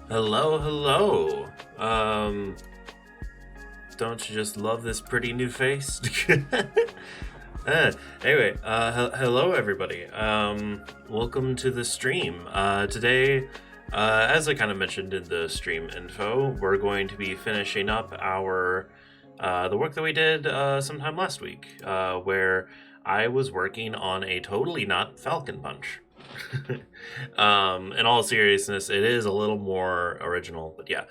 Hello, hello. Don't you just love this pretty new face? Anyway, hello everybody. Welcome to the stream. Today, as I kind of mentioned in the stream info, we're going to be finishing up our the work that we did sometime last week, where I was working on a totally not Falcon punch. In all seriousness, it is a little more original, but yeah.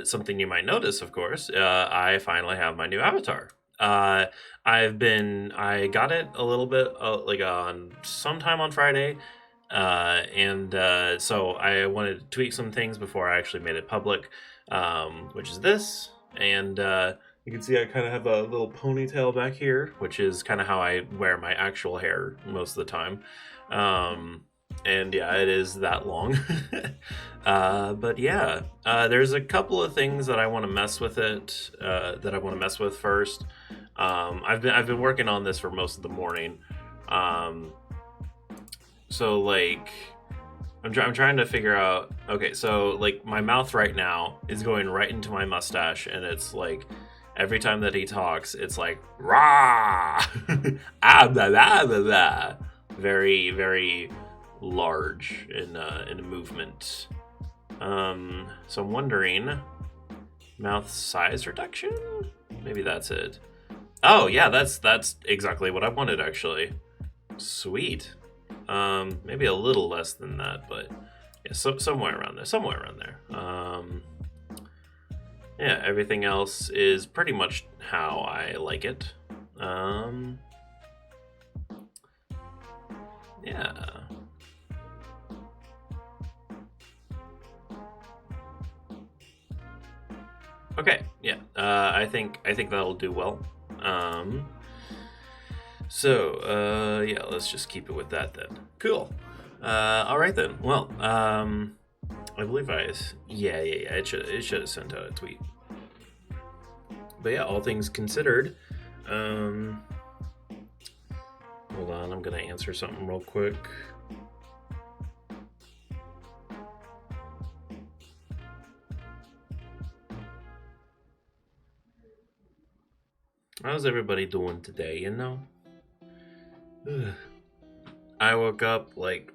Something you might notice, of course, I finally have my new avatar. I got it a little bit like on sometime on Friday, and so I wanted to tweak some things before I actually made it public, which is this, and you can see I kind of have a little ponytail back here, which is kind of how I wear my actual hair most of the time. And yeah, it is that long. But yeah, there's a couple of things that I want to mess with it. That I want to mess with first. I've been working on this for most of the morning. So like, I'm trying to figure out. Okay, so like my mouth right now is going right into my mustache, and it's like every time that he talks, it's like rah, ah blah blah blah blah, very very large in a movement. So I'm wondering, mouth size reduction? Maybe that's it. Oh yeah, that's exactly what I wanted actually. Sweet. Maybe a little less than that, but yeah, somewhere around there. Somewhere around there. Yeah, everything else is pretty much how I like it. Yeah. Okay, yeah. I think that'll do well. Yeah, let's just keep it with that then. Cool. All right then. Well, I believe yeah. It should have sent out a tweet. But yeah, all things considered, hold on, I'm gonna answer something real quick. How's everybody doing today, you know? I woke up like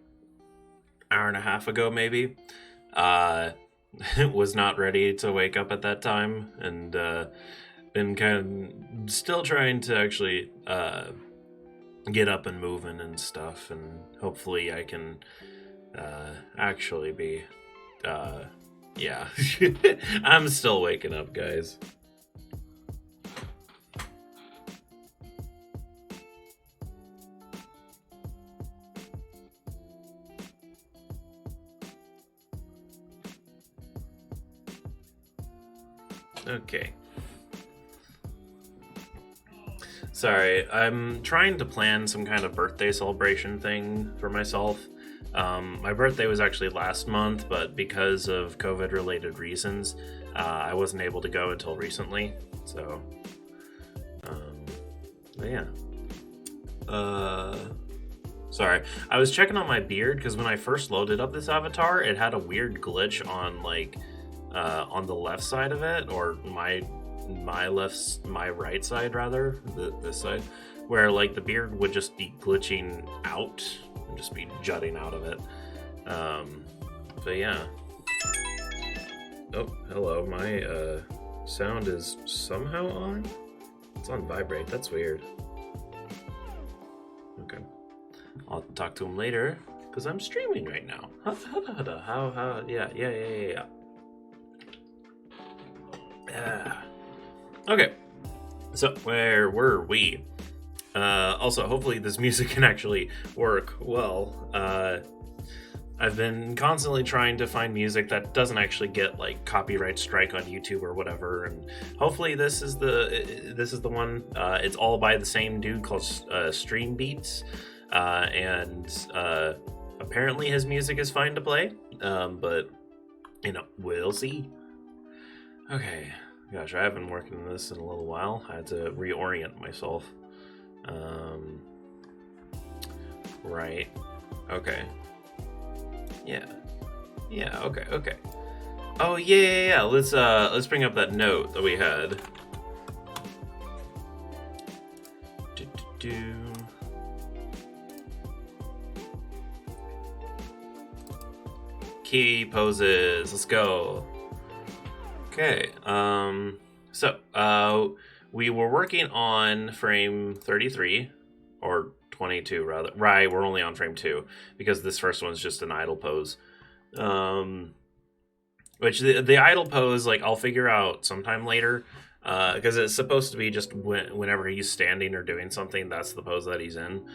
hour and a half ago maybe. Was not ready to wake up at that time, and been kind of still trying to actually get up and moving and stuff, and hopefully I can actually be yeah. I'm still waking up, guys. Okay. Sorry, I'm trying to plan some kind of birthday celebration thing for myself. My birthday was actually last month, but because of COVID related reasons, I wasn't able to go until recently. So, but yeah. Sorry, I was checking on my beard because when I first loaded up this avatar, it had a weird glitch on like on the left side of it, or my right side rather, this side, where like the beard would just be glitching out and just be jutting out of it. But yeah. Oh, hello. My sound is somehow on. It's on vibrate. That's weird. Okay. I'll talk to him later because I'm streaming right now. How? Yeah. Okay, so where were we? Also, hopefully this music can actually work well. I've been constantly trying to find music that doesn't actually get like copyright strike on YouTube or whatever, and hopefully this is the one. It's all by the same dude called Stream Beats, and apparently his music is fine to play, but we'll see. Okay. Gosh, I haven't been working on this in a little while. I had to reorient myself. Right. Okay. Yeah. Okay. Oh yeah. Let's bring up that note that we had. Do. Key poses. Let's go. Okay. So we were working on frame 33 or 22 rather. Right, we're only on frame 2 because this first one's just an idle pose. Which the idle pose, like, I'll figure out sometime later, because it's supposed to be just whenever he's standing or doing something, that's the pose that he's in,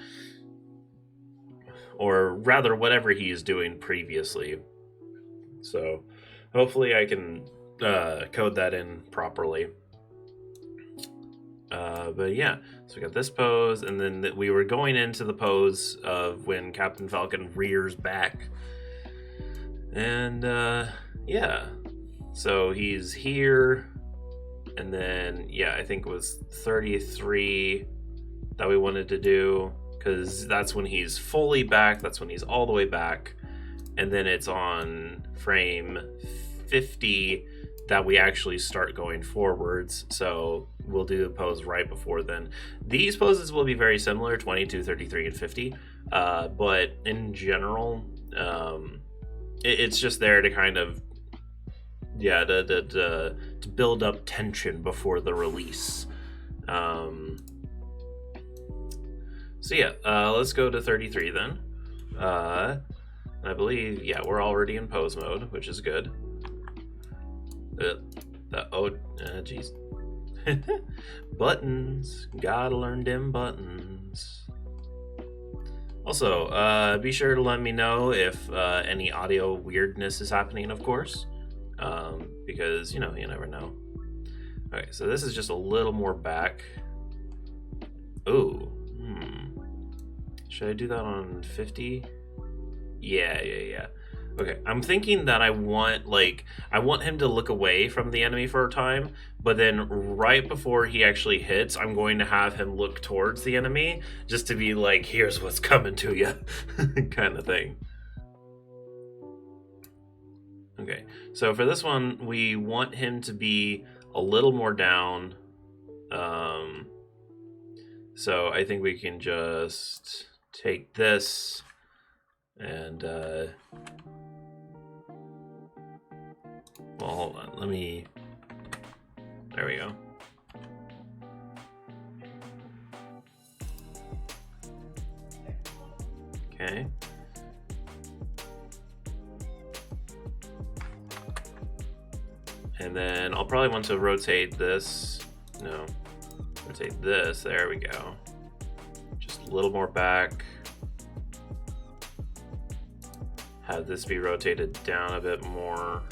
or rather, whatever he is doing previously. So, hopefully, I can code that in properly. But yeah, so we got this pose, and then we were going into the pose of when Captain Falcon rears back, and yeah. So he's here, and then, yeah, I think it was 33 that we wanted to do, because that's when he's fully back, that's when he's all the way back, and then it's on frame 50 that we actually start going forwards, so we'll do the pose right before then. These poses will be very similar, 22, 33, and 50, but in general, it's just there to kind of, yeah, to build up tension before the release. So yeah, let's go to 33 then. I believe, yeah, we're already in pose mode, which is good. Jeez. Buttons, gotta learn them buttons. Also, be sure to let me know if any audio weirdness is happening, of course. Because, you never know. Okay, so this is just a little more back. Ooh, should I do that on 50? Yeah. Okay, I'm thinking that I want him to look away from the enemy for a time, but then right before he actually hits, I'm going to have him look towards the enemy, just to be like, here's what's coming to you, kind of thing. Okay, so for this one, we want him to be a little more down. So I think we can just take this and, well, hold on, there we go. Okay. And then I'll probably want to rotate this. No. Rotate this. There we go. Just a little more back. Have this be rotated down a bit more.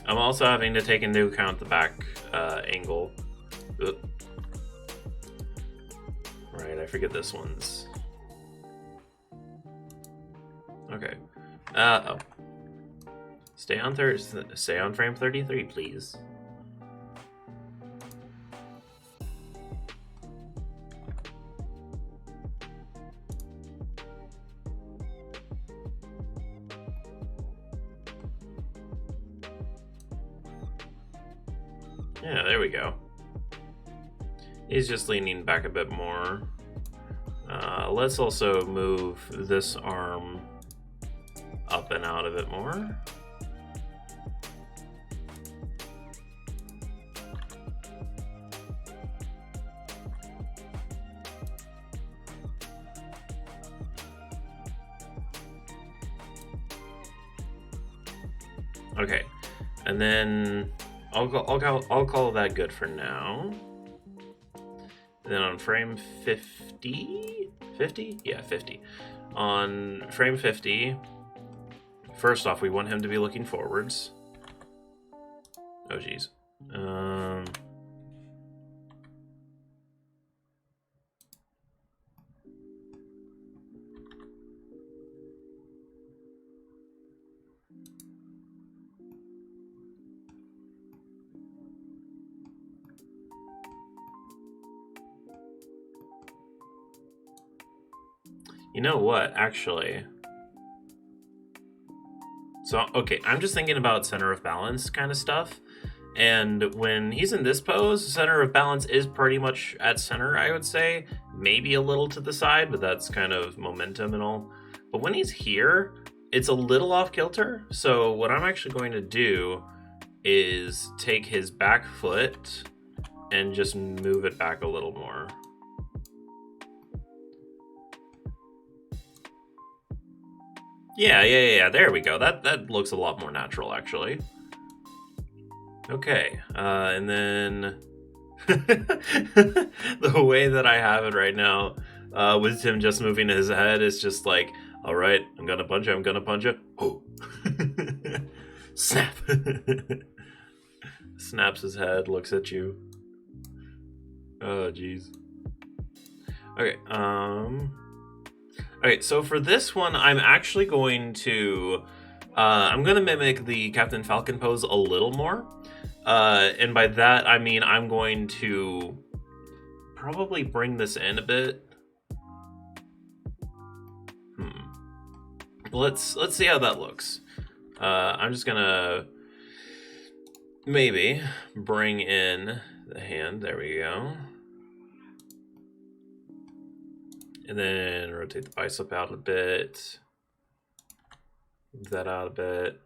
I'm also having to take into account the back angle. Oop. Right, I forget this one's. Okay. Oh. Stay on frame 33, please. Yeah, there we go. He's just leaning back a bit more. Let's also move this arm up and out a bit more. Okay, and then I'll call that good for now. And then on frame 50? Yeah, 50. On frame 50, first off, we want him to be looking forwards. Oh, geez. You know what, actually? So, okay, I'm just thinking about center of balance kind of stuff. And when he's in this pose, center of balance is pretty much at center, I would say. Maybe a little to the side, but that's kind of momentum and all. But when he's here, it's a little off kilter. So what I'm actually going to do is take his back foot and just move it back a little more. Yeah, there we go. That looks a lot more natural, actually. Okay, and then the way that I have it right now, with him just moving his head, is just like, all right, I'm gonna punch you, I'm gonna punch you. Oh, snap! Snaps his head, looks at you. Oh, jeez. Okay, okay, so for this one, I'm actually going to, I'm gonna mimic the Captain Falcon pose a little more. And by that, I mean I'm going to probably bring this in a bit. Let's see how that looks. I'm just gonna maybe bring in the hand. There we go. And then rotate the bicep out a bit. Move that out a bit.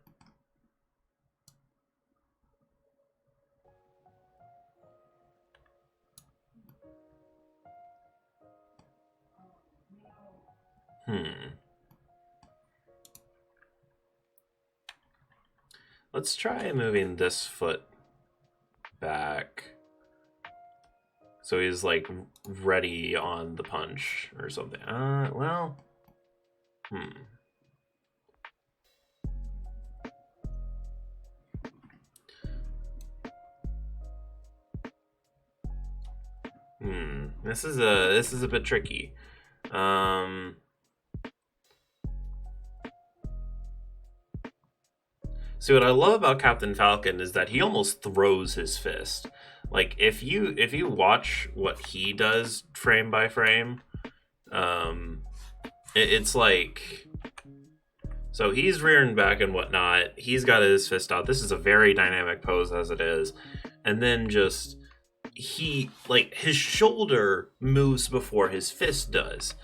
Let's try moving this foot back so he's like ready on the punch or something. Well, This is a bit tricky. See, what I love about Captain Falcon is that he almost throws his fist. Like if you watch what he does frame by frame, it's like, so he's rearing back and whatnot. He's got his fist out. This is a very dynamic pose as it is, and then just his shoulder moves before his fist does,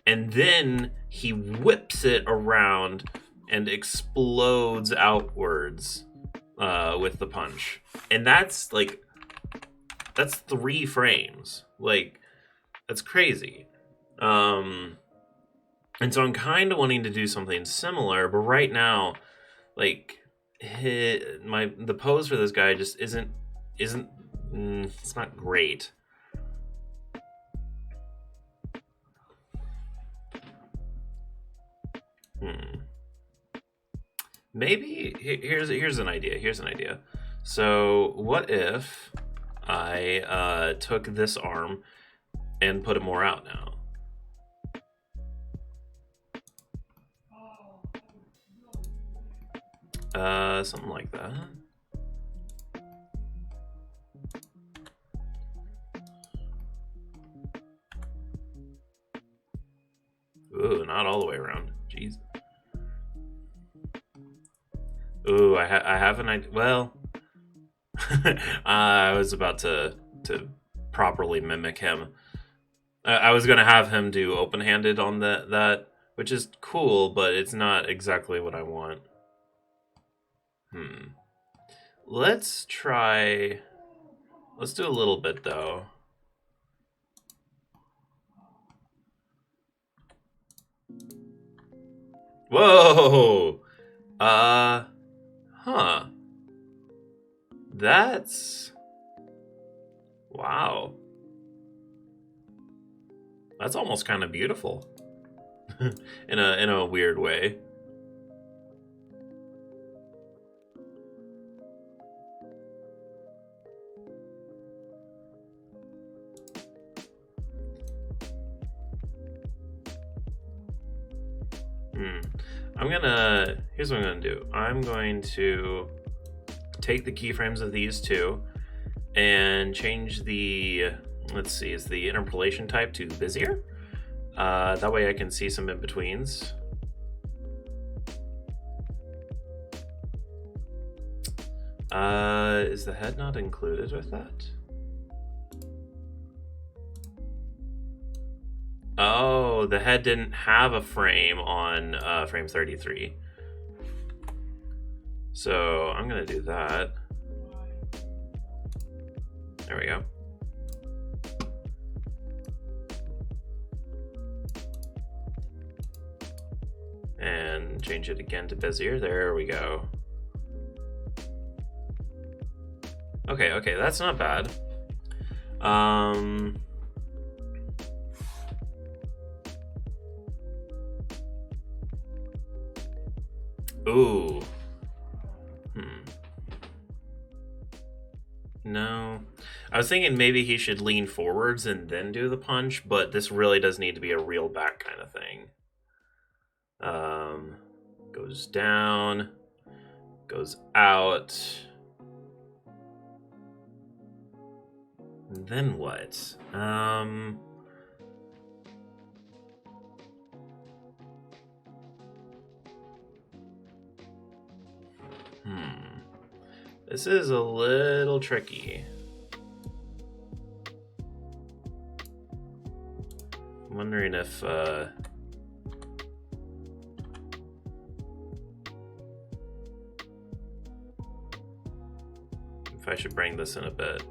and then he whips it around and explodes outwards with the punch. And that's 3 frames. Like, that's crazy. And so I'm kind of wanting to do something similar, but right now, like, the pose for this guy just isn't it's not great. Maybe here's an idea. So what if I took this arm and put it more out now? Something like that. Ooh, not all the way around. Jeez. Ooh, I have an idea. Well, I was about to properly mimic him. I was gonna have him do open-handed on that, which is cool, but it's not exactly what I want. Let's do a little bit though. Whoa! Huh. That's... Wow. That's almost kind of beautiful. in a weird way. Here's what I'm gonna do. I'm going to take the keyframes of these two and change the, let's see, is the interpolation type to Bezier? That way I can see some in-betweens. Is the head not included with that? Oh, the head didn't have a frame on frame 33. So I'm gonna do that. There we go. And change it again to Bezier. There we go. Okay, that's not bad. Ooh. No. I was thinking maybe he should lean forwards and then do the punch, but this really does need to be a reel back kind of thing. Goes down, goes out. And then what? This is a little tricky. I'm wondering if I should bring this in a bit.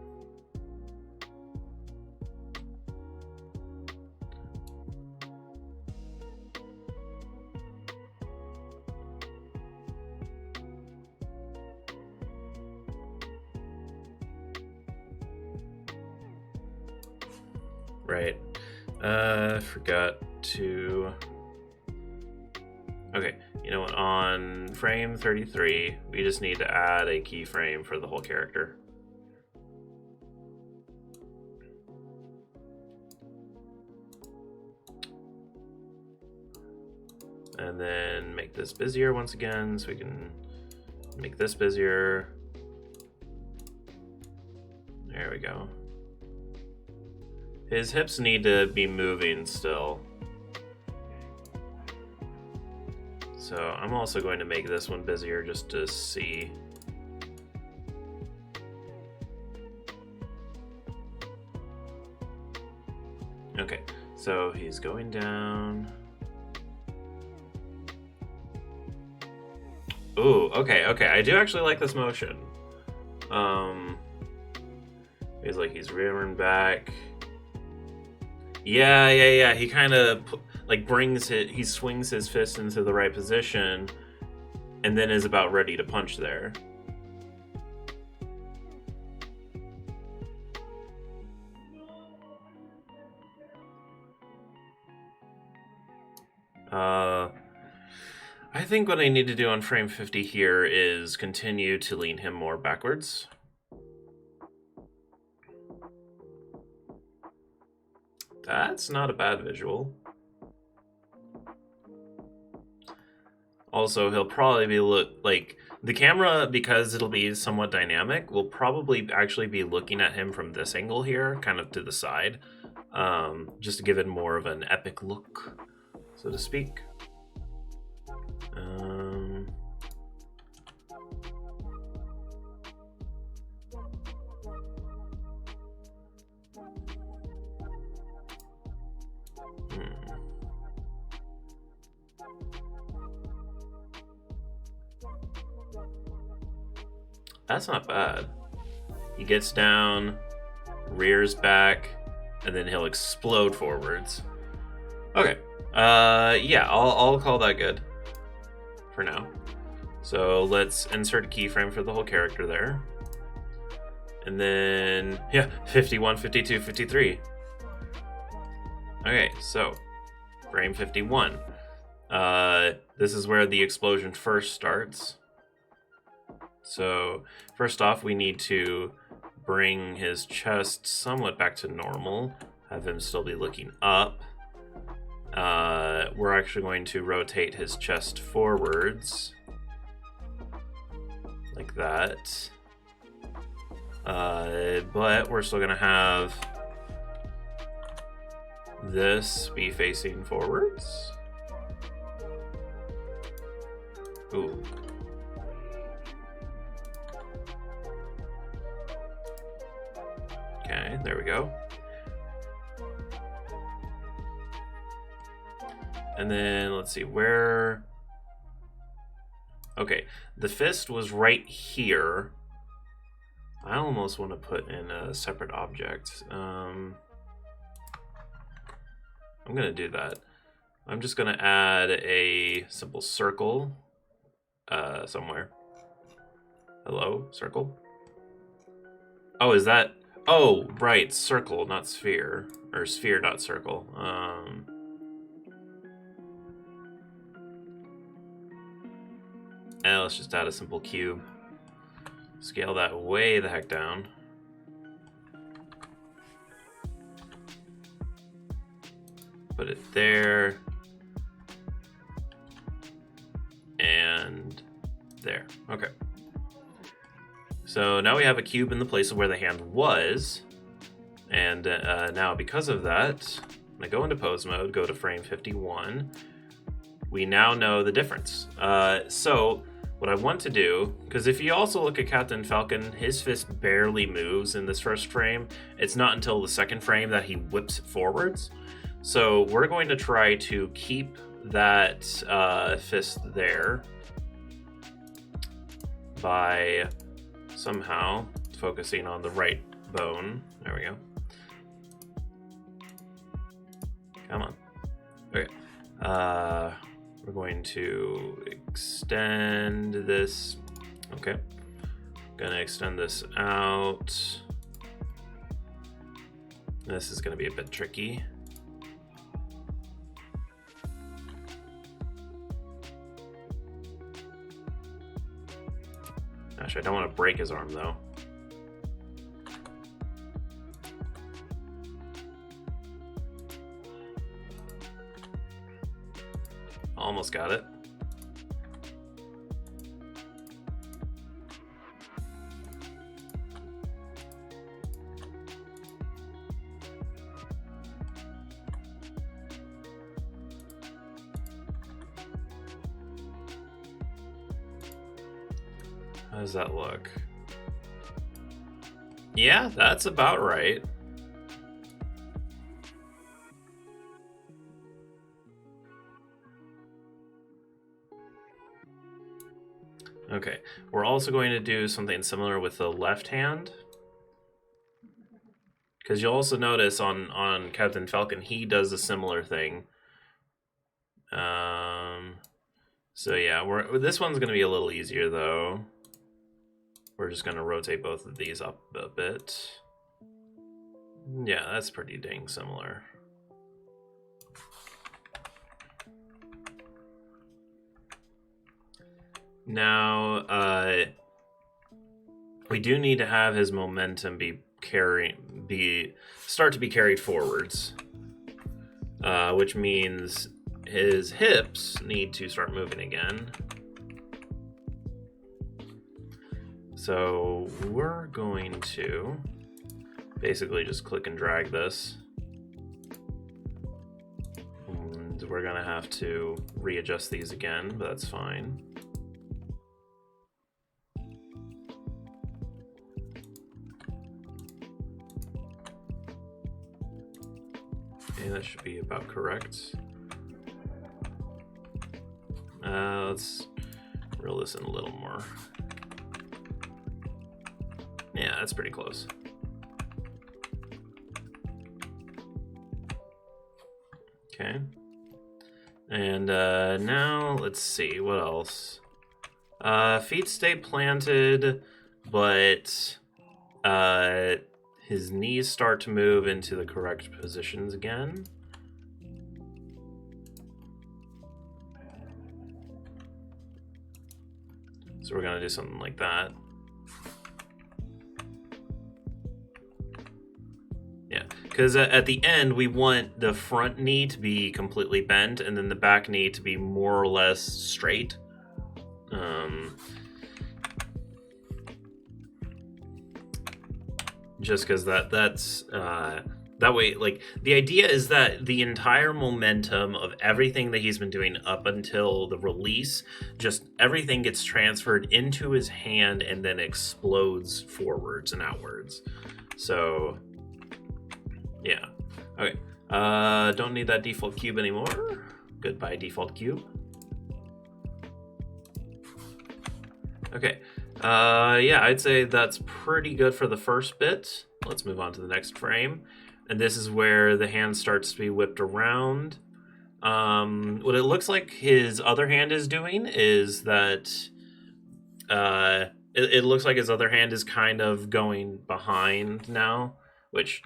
Right. Forgot to... Okay, you know what? On frame 33, we just need to add a keyframe for the whole character. And then make this busier once again, so we can make this busier. There we go. His hips need to be moving still. So I'm also going to make this one busier just to see. Okay, so he's going down. Ooh, okay, I do actually like this motion. He's like, he's rearing back. Yeah. He kind of like brings it, he swings his fist into the right position and then is about ready to punch there. I think what I need to do on frame 50 here is continue to lean him more backwards. That's not a bad visual. Also, he'll probably be like the camera, because it'll be somewhat dynamic, will probably actually be looking at him from this angle here, kind of to the side, just to give it more of an epic look, so to speak. That's not bad. He gets down, rears back, and then he'll explode forwards. Okay. Yeah, I'll call that good for now. So let's insert a keyframe for the whole character there. And then, yeah, 51, 52, 53. Okay, so frame 51. This is where the explosion first starts. So first off, we need to bring his chest somewhat back to normal, have him still be looking up. We're actually going to rotate his chest forwards like that. But we're still gonna have this be facing forwards. Ooh. Okay, there we go. And then let's see where. Okay, the fist was right here. I almost want to put in a separate object. I'm gonna do that. I'm just gonna add a simple circle somewhere. Hello, circle? Oh, is that? Oh, right, circle, not sphere. Or sphere, not circle. And let's just add a simple cube. Scale that way the heck down. Put it there. And there. Okay. So now we have a cube in the place of where the hand was. And now because of that, I'm going to go into pose mode, go to frame 51. We now know the difference. So what I want to do, because if you also look at Captain Falcon, his fist barely moves in this first frame. It's not until the second frame that he whips it forwards. So we're going to try to keep that fist there by somehow focusing on the right bone. There we go. Come on. Okay. We're going to extend this. Okay. Gonna extend this out. This is gonna be a bit tricky. Gosh, I don't want to break his arm though. Almost got it. How does that look? Yeah, that's about right. Okay, we're also going to do something similar with the left hand. Because you'll also notice on Captain Falcon, he does a similar thing. So yeah, this one's going to be a little easier though. We're just going to rotate both of these up a bit. Yeah, that's pretty dang similar. Now, we do need to have his momentum start to be carried forwards, which means his hips need to start moving again. So we're going to basically just click and drag this. And we're gonna have to readjust these again, but that's fine. Okay, that should be about correct. Let's reel this in a little more. Yeah, that's pretty close. Okay. And now let's see, what else? Feet stay planted, but his knees start to move into the correct positions again. So we're gonna do something like that. Yeah, because at the end we want the front knee to be completely bent and then the back knee to be more or less straight. Just because that's That way, like, the idea is that the entire momentum of everything that he's been doing up until the release, just everything gets transferred into his hand and then explodes forwards and outwards. So, yeah. Okay. Don't need that default cube anymore. Goodbye, default cube. Okay. Yeah, I'd say that's pretty good for the first bit. Let's move on to the next frame. And this is where the hand starts to be whipped around. What it looks like his other hand is doing is that it looks like his other hand is kind of going behind now, which,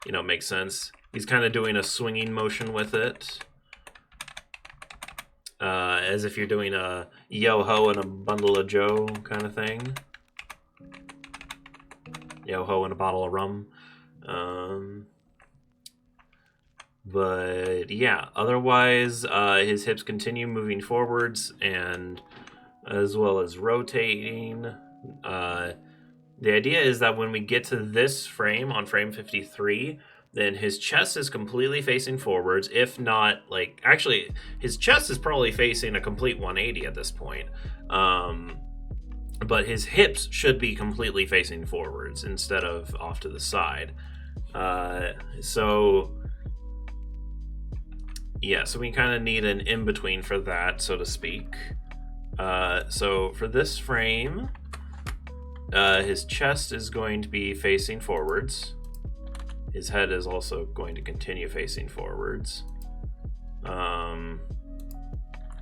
you know, makes sense. He's kind of doing a swinging motion with it. As if you're doing a yo-ho and a bundle of joe kind of thing. Yo-ho and a bottle of rum. But yeah, otherwise, his hips continue moving forwards and as well as rotating. The idea is that when we get to this frame, on frame 53, then his chest is completely facing forwards. If not, like, actually, his chest is probably facing a complete 180 at this point. But his hips should be completely facing forwards instead of off to the side. So we kind of need an in-between for that, so to speak. So for this frame, his chest is going to be facing forwards. His head is also going to continue facing forwards.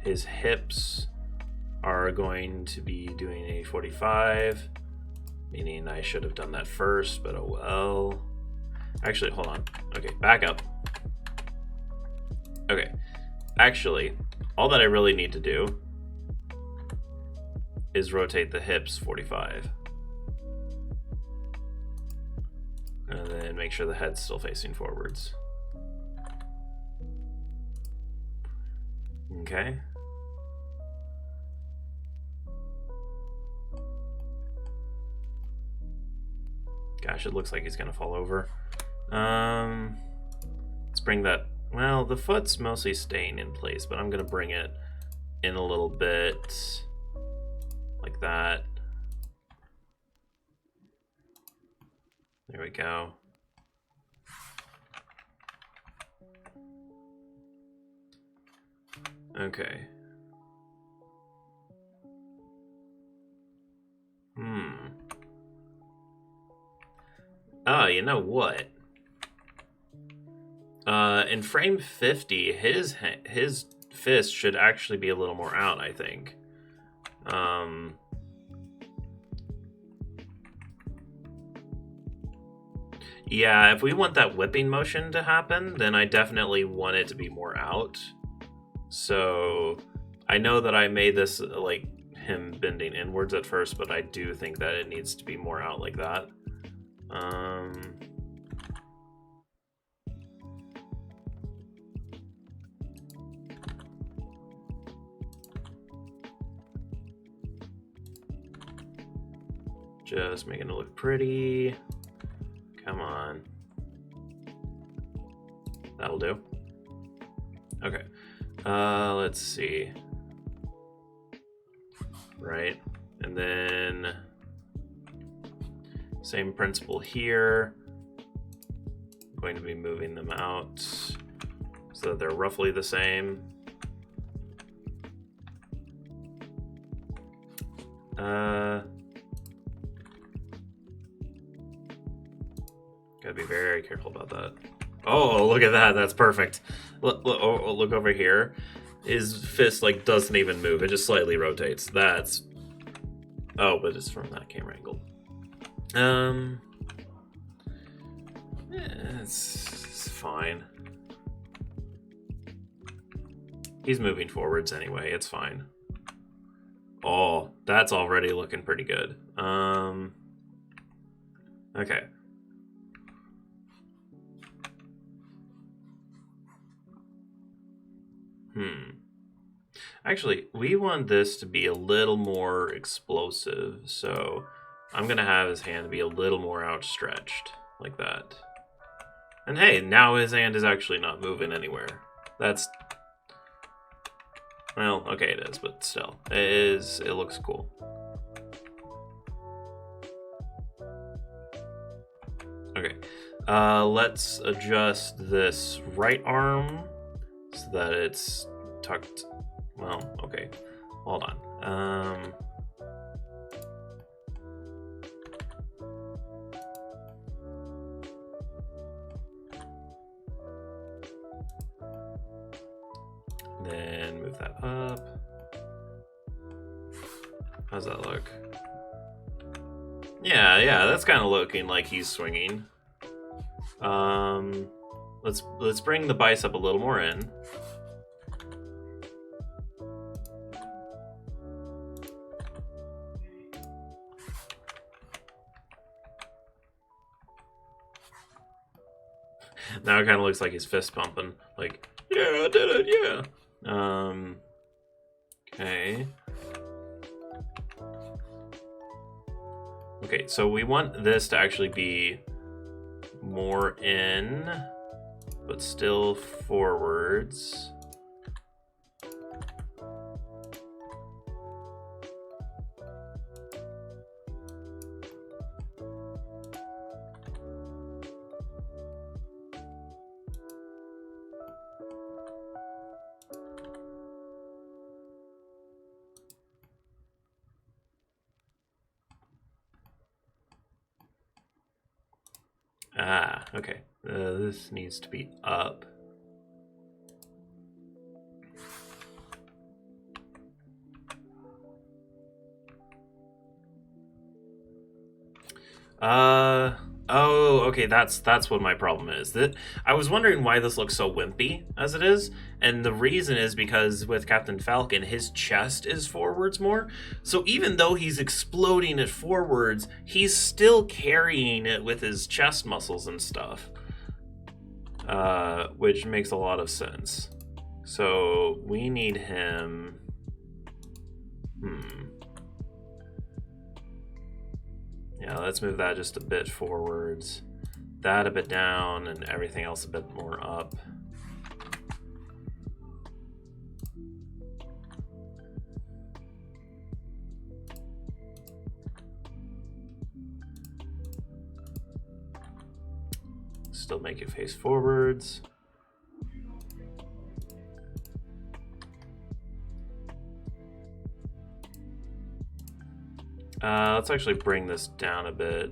His hips are going to be doing a 45, meaning I should have done that first, but oh well. Actually, hold on. Okay, back up. Okay, actually, all that I really need to do is rotate the hips 45. And then make sure the head's still facing forwards. Okay. Gosh, it looks like he's gonna fall over. Let's bring that. Well, the foot's mostly staying in place, but I'm gonna bring it in a little bit, like that. There we go. Okay. Oh, you know what? In frame 50, his fist should actually be a little more out, I think. Yeah, if we want that whipping motion to happen, then I definitely want it to be more out. So I know that I made this like him bending inwards at first, but I do think that it needs to be more out like that. Just making it look pretty. Come on. That'll do. Okay. Let's see. Right. And then same principle here. I'm going to be moving them out so that they're roughly the same. Gotta be very careful about that. Oh, look at that. That's perfect. Look over here. His fist, like, doesn't even move. It just slightly rotates. That's... Oh, but it's from that camera angle. Yeah, it's fine. He's moving forwards anyway. It's fine. Oh, that's already looking pretty good. Okay. Actually, we want this to be a little more explosive, so I'm gonna have his hand be a little more outstretched, like that. And hey, now his hand is actually not moving anywhere. That's... Well, okay, it is, but still. It looks cool. Okay. Let's adjust this right arm so that it's tucked. Well, okay. Hold on. Then move that up. How's that look? Yeah, that's kind of looking like he's swinging. Let's bring the bicep a little more in. Now it kind of looks like he's fist pumping. Like, yeah, I did it, yeah. Okay. Okay, so we want this to actually be more in, but still forwards. Ah, okay. This needs to be up. Oh, okay, that's what my problem is. That I was wondering why this looks so wimpy as it is, and the reason is because with Captain Falcon, his chest is forwards more. So even though he's exploding it forwards, he's still carrying it with his chest muscles and stuff. Which makes a lot of sense. So we need him. Yeah, let's move that just a bit forwards, that a bit down, and everything else a bit more up. Still make it face forwards. Let's actually bring this down a bit.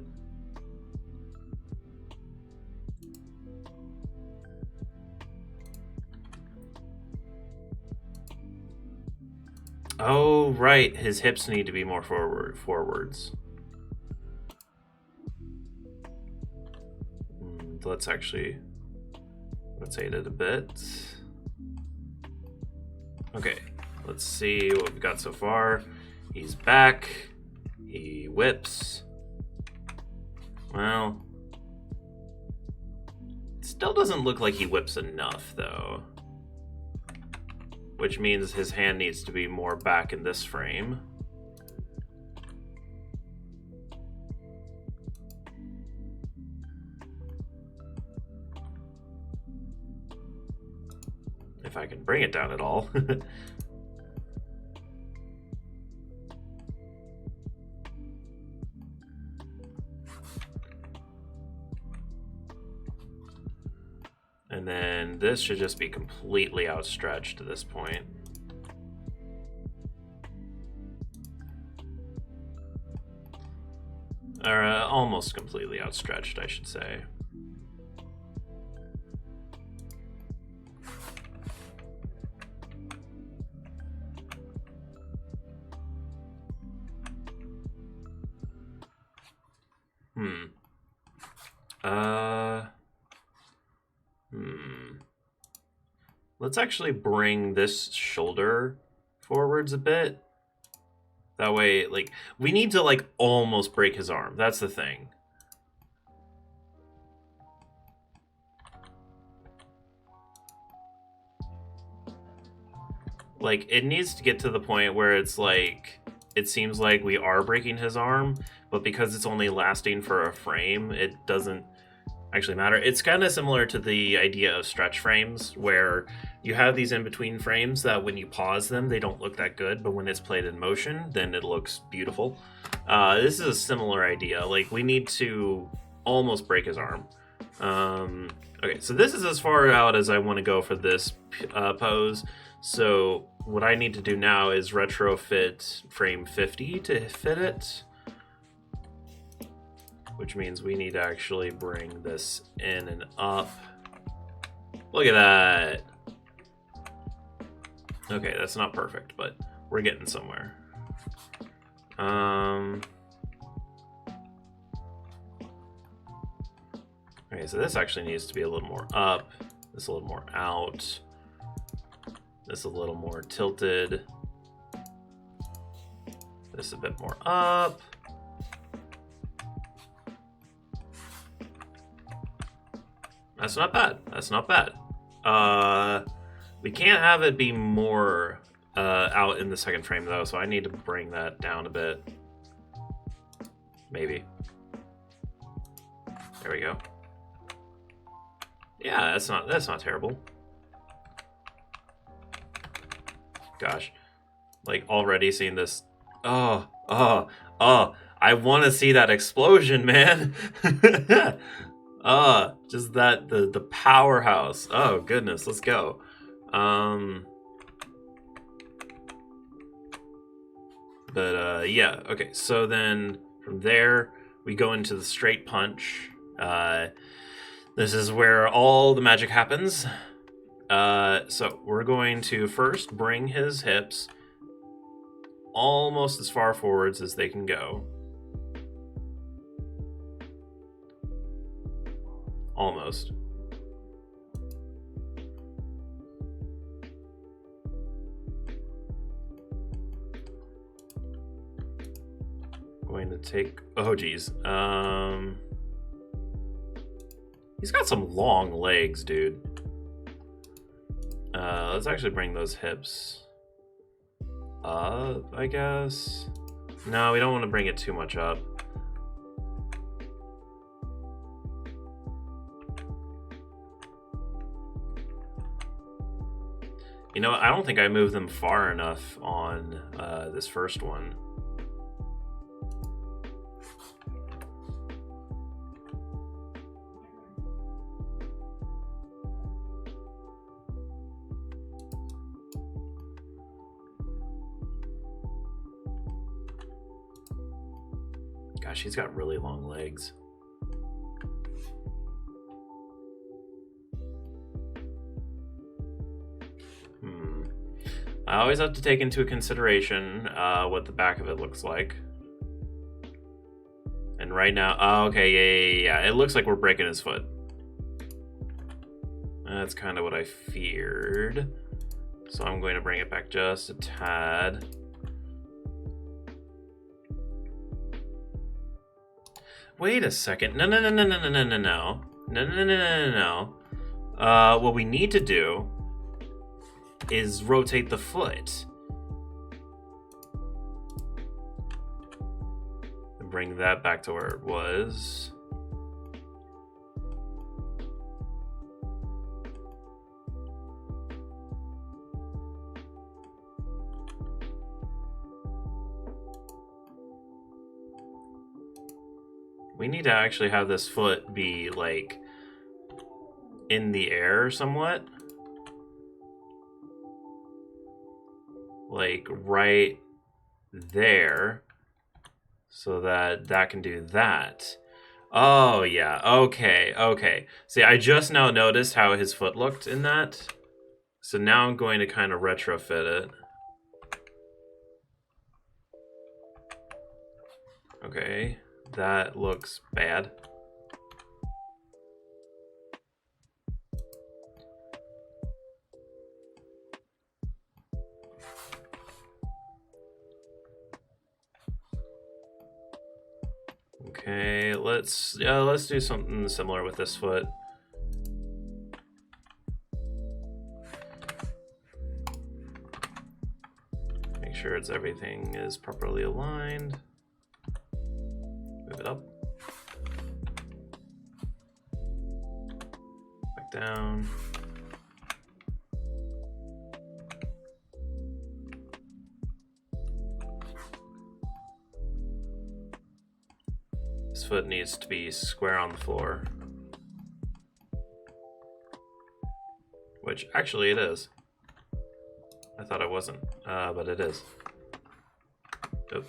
Oh, right. His hips need to be more forwards. Let's actually rotate it a bit. Okay, let's see what we've got so far. He's back. He whips. Well, it still doesn't look like he whips enough, though. Which means his hand needs to be more back in this frame. If I can bring it down at all. And then this should just be completely outstretched at this point. Or almost completely outstretched, I should say. Let's actually bring this shoulder forwards a bit. That way, like, we need to, like, almost break his arm. That's the thing. Like, it needs to get to the point where it's like, it seems like we are breaking his arm, but because it's only lasting for a frame, it doesn't actually matter. It's kind of similar to the idea of stretch frames, where you have these in-between frames that when you pause them, they don't look that good, but when it's played in motion, then it looks beautiful. This is a similar idea. Like, we need to almost break his arm. Okay, so this is as far out as I want to go for this pose. So what I need to do now is retrofit frame 50 to fit it, which means we need to actually bring this in and up. Look at that. Okay, that's not perfect, but we're getting somewhere. Okay, so this actually needs to be a little more up, this a little more out, this a little more tilted, this a bit more up. That's not bad. That's not bad. We can't have it be more out in the second frame though, so I need to bring that down a bit. Maybe. There we go. Yeah, that's not terrible. Gosh. Like, already seeing this. Oh, I want to see that explosion, man. Just that, the powerhouse. Oh, goodness, let's go. Yeah, okay, so then from there, we go into the straight punch. This is where all the magic happens. So we're going to first bring his hips almost as far forwards as they can go. Almost. Going to take, oh geez. He's got some long legs, dude. Let's actually bring those hips up, I guess. No, we don't want to bring it too much up. You know, I don't think I moved them far enough on this first one. Gosh, he's got really long legs. I always have to take into consideration what the back of it looks like. And right now, oh, okay, yeah. It looks like we're breaking his foot. That's kind of what I feared. So I'm going to bring it back just a tad. Wait a second. No. What we need to do is rotate the foot. And bring that back to where it was. We need to actually have this foot be, like, in the air somewhat. Like, right there. So that that can do that. Oh, yeah. Okay. See, I just now noticed how his foot looked in that. So now I'm going to kind of retrofit it. Okay. That looks bad. Okay, let's do something similar with this foot. Make sure everything is properly aligned. Move it up. back down. This foot needs to be square on the floor. Which, actually, it is. I thought it wasn't, but it is. Oop.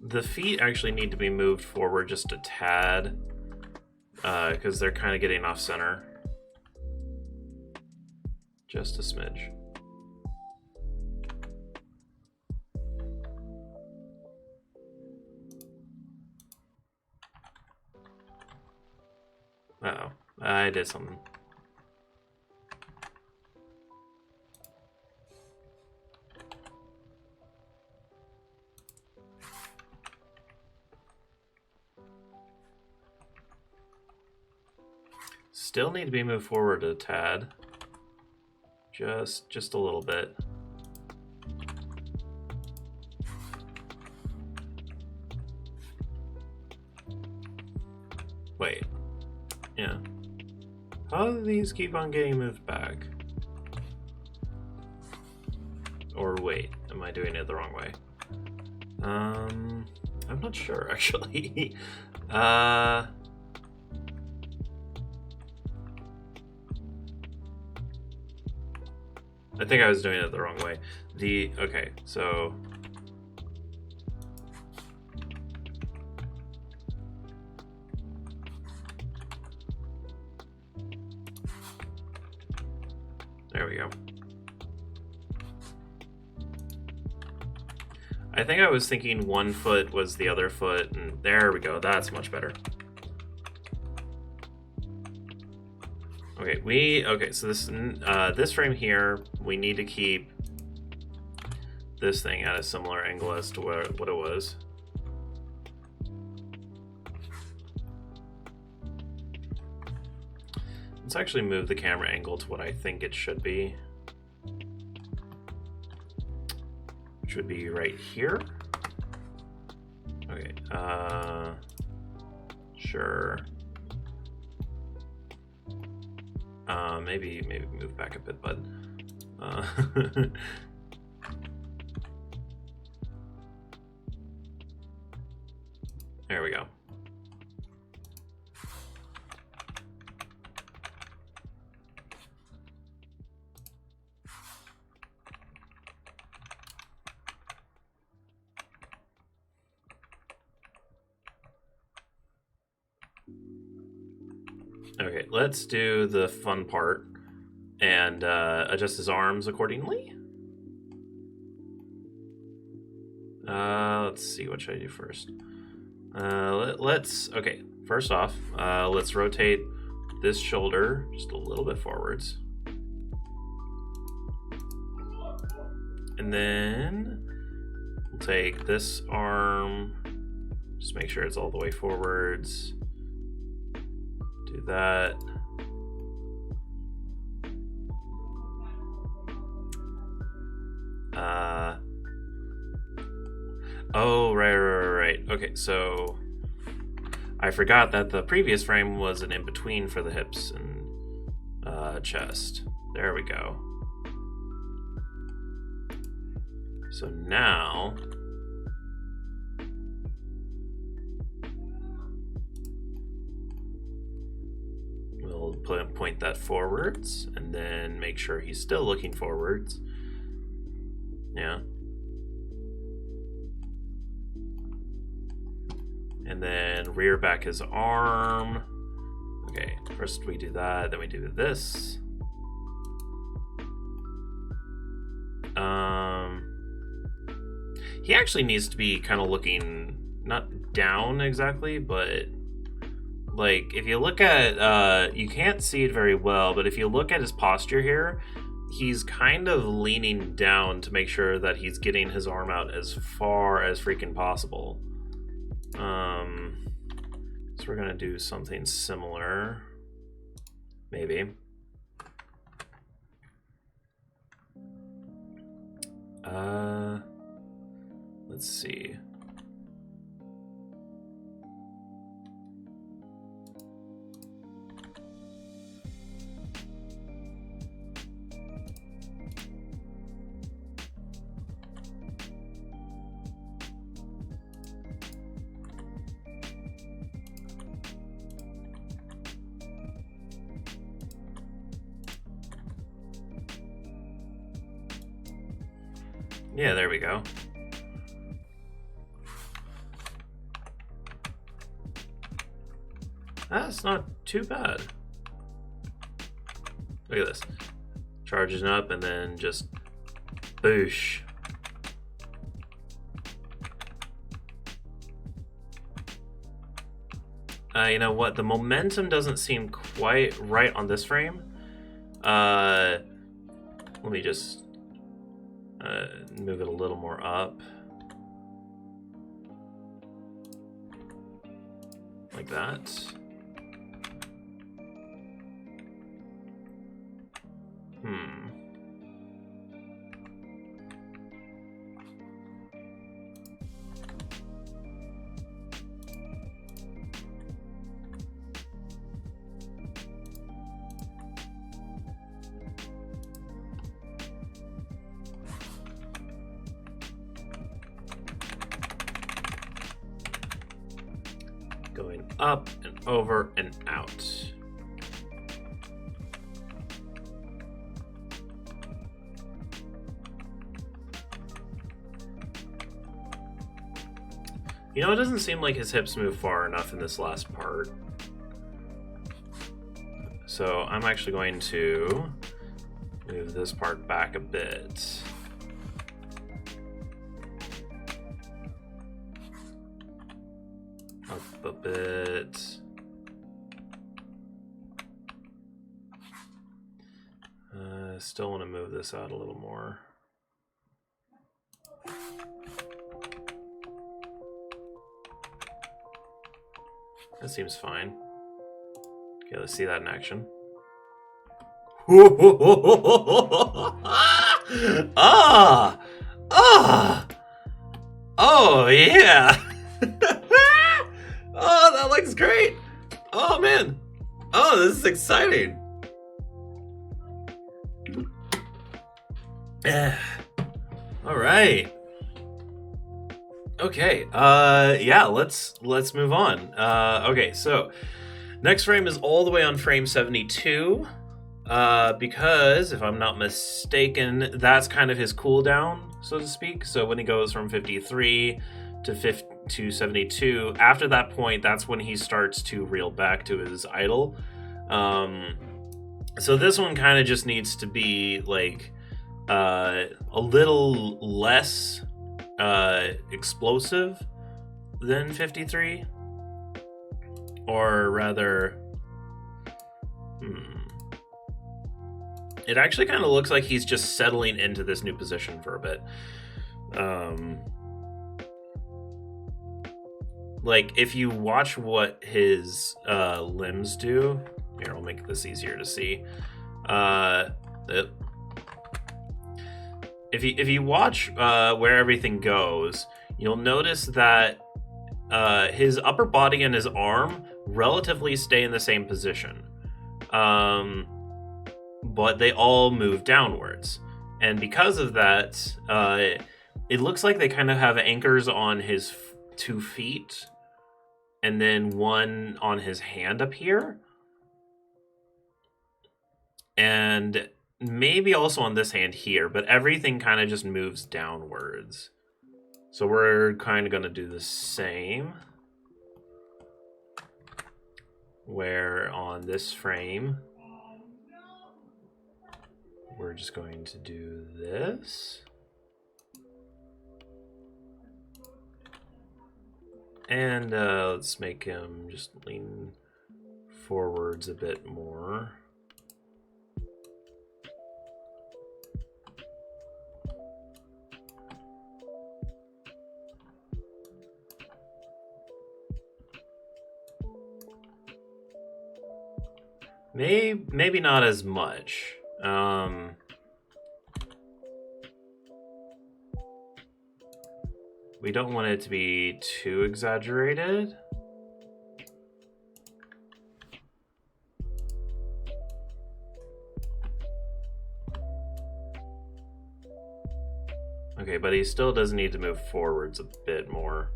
The feet actually need to be moved forward just a tad, because they're kind of getting off center. Just a smidge. Uh-oh, I did something. Still need to be moved forward a tad. Just a little bit. Wait. Yeah. How do these keep on getting moved back? Or wait, am I doing it the wrong way? I'm not sure actually. I think I was doing it the wrong way. Okay, so there we go. I think I was thinking one foot was the other foot, and there we go. That's much better. Okay, so this frame here, we need to keep this thing at a similar angle as to what it was. Let's actually move the camera angle to what I think it should be. Which would be right here. Okay, sure. Maybe move back a bit, bud. There we go. Okay, let's do the fun part and adjust his arms accordingly. Let's see, what should I do first? Okay, first off, let's rotate this shoulder just a little bit forwards. And then we'll take this arm, just make sure it's all the way forwards. Do that. Oh, right. Okay, so I forgot that the previous frame was an in-between for the hips and chest. There we go. So now we'll point that forwards and then make sure he's still looking forwards. Yeah. And then rear back his arm. Okay, first we do that, then we do this. He actually needs to be kind of looking, not down exactly, but like if you look at, you can't see it very well, but if you look at his posture here, he's kind of leaning down to make sure that he's getting his arm out as far as freaking possible. So we're gonna do something similar, maybe. Let's see. Yeah, there we go. That's not too bad. Look at this. Charging up and then just boosh. You know what? The momentum doesn't seem quite right on this frame. Let me just move it a little more up. Like that. Going up and over and out. You know, it doesn't seem like his hips move far enough in this last part. So I'm actually going to move this part back a bit. Up a bit. Still want to move this out a little more. That seems fine. Okay, let's see that in action. Ah! Ah! Oh, yeah! Oh, that looks great! Oh, man! Oh, this is exciting! All right. Okay. Yeah. Let's move on. Okay. So next frame is all the way on frame 72. Because if I'm not mistaken, that's kind of his cooldown, so to speak. So when he goes from 53 to 72, after that point, that's when he starts to reel back to his idle. So this one kind of just needs to be like a little less explosive than 53, or rather, it actually kind of looks like he's just settling into this new position for a bit. Like if you watch what his limbs do, here, I'll make this easier to see. If you watch where everything goes, you'll notice that his upper body and his arm relatively stay in the same position. But they all move downwards. And because of that, it looks like they kind of have anchors on his 2 feet and then one on his hand up here. And maybe also on this hand here, but everything kind of just moves downwards. So we're kind of going to do the same. Where on this frame, we're just going to do this. And let's make him just lean forwards a bit more. Maybe not as much. We don't want it to be too exaggerated. Okay, but he still does need to move forwards a bit more.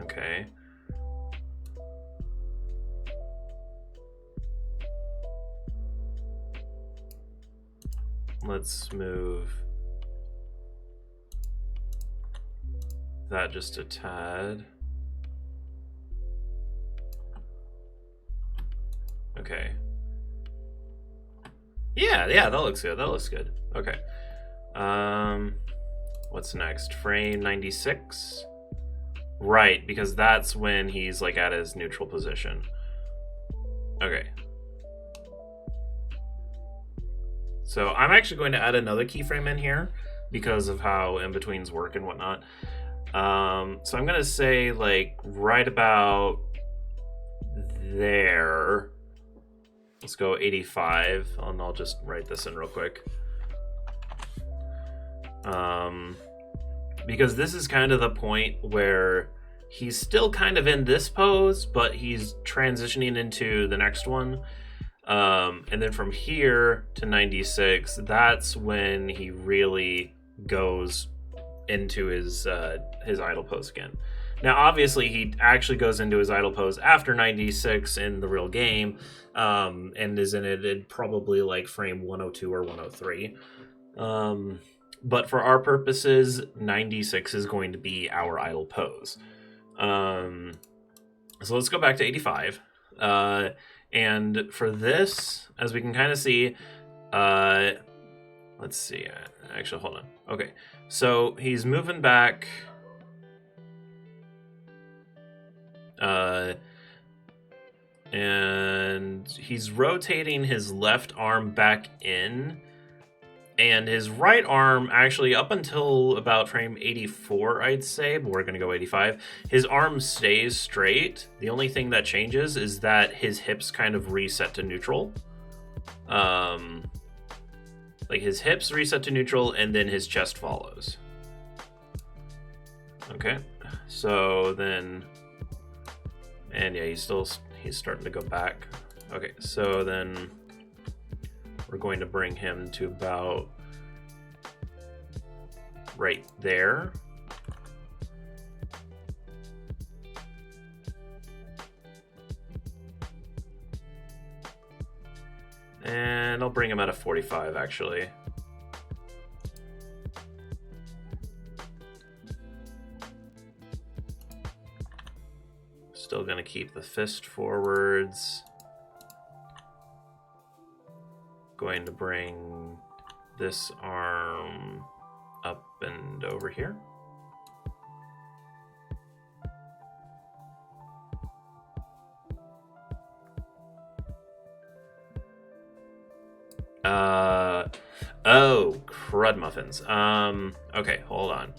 Okay. Let's move that just a tad. Okay. Yeah, that looks good. That looks good. Okay. What's next? Frame 96. Right, because that's when he's like at his neutral position. Okay. So I'm actually going to add another keyframe in here because of how in-betweens work and whatnot. So I'm gonna say like right about there. Let's go 85, and I'll just write this in real quick. Because this is kind of the point where he's still kind of in this pose, but he's transitioning into the next one. And then from here to 96, that's when he really goes into his idle pose again. Now, obviously, he actually goes into his idle pose after 96 in the real game, and is in it at probably like frame 102 or 103. But for our purposes, 96 is going to be our idle pose. So let's go back to 85. And for this, as we can kind of see, let's see. Actually, hold on. Okay, so he's moving back. And he's rotating his left arm back in, and his right arm, actually up until about frame 84, I'd say, but we're going to go 85, his arm stays straight. The only thing that changes is that his hips kind of reset to neutral. Like his hips reset to neutral, and then his chest follows. Okay, so then, and yeah, he's starting to go back. Okay, so then we're going to bring him to about right there. And I'll bring him at a 45, actually. Still gonna keep the fist forwards. Going to bring this arm up and over here. Oh, crud muffins. Okay, hold on.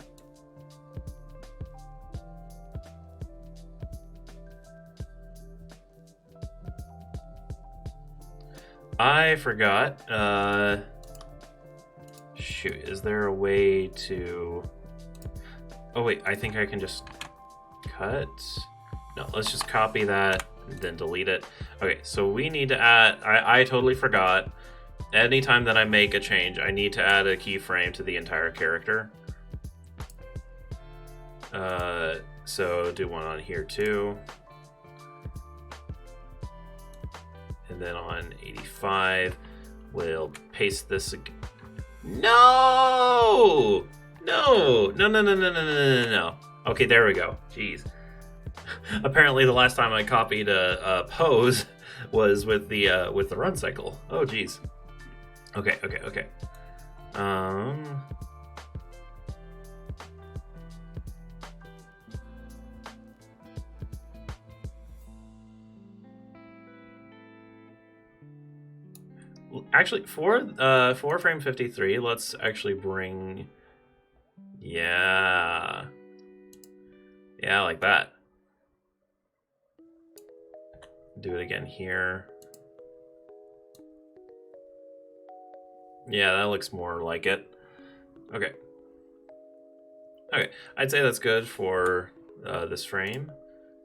I forgot. Shoot, is there a way to... Oh wait, I think I can just cut? No, let's just copy that and then delete it. Okay, so we need to add... I totally forgot. Anytime that I make a change, I need to add a keyframe to the entire character. So do one on here too. And then on 85, we'll paste this again. No! No. Okay, there we go. Jeez. Apparently the last time I copied a pose was with the run cycle. Oh, jeez. Okay. Actually, for frame 53, let's actually bring Yeah. Yeah, like that. Do it again here. Yeah, that looks more like it. Okay. Okay, I'd say that's good for this frame.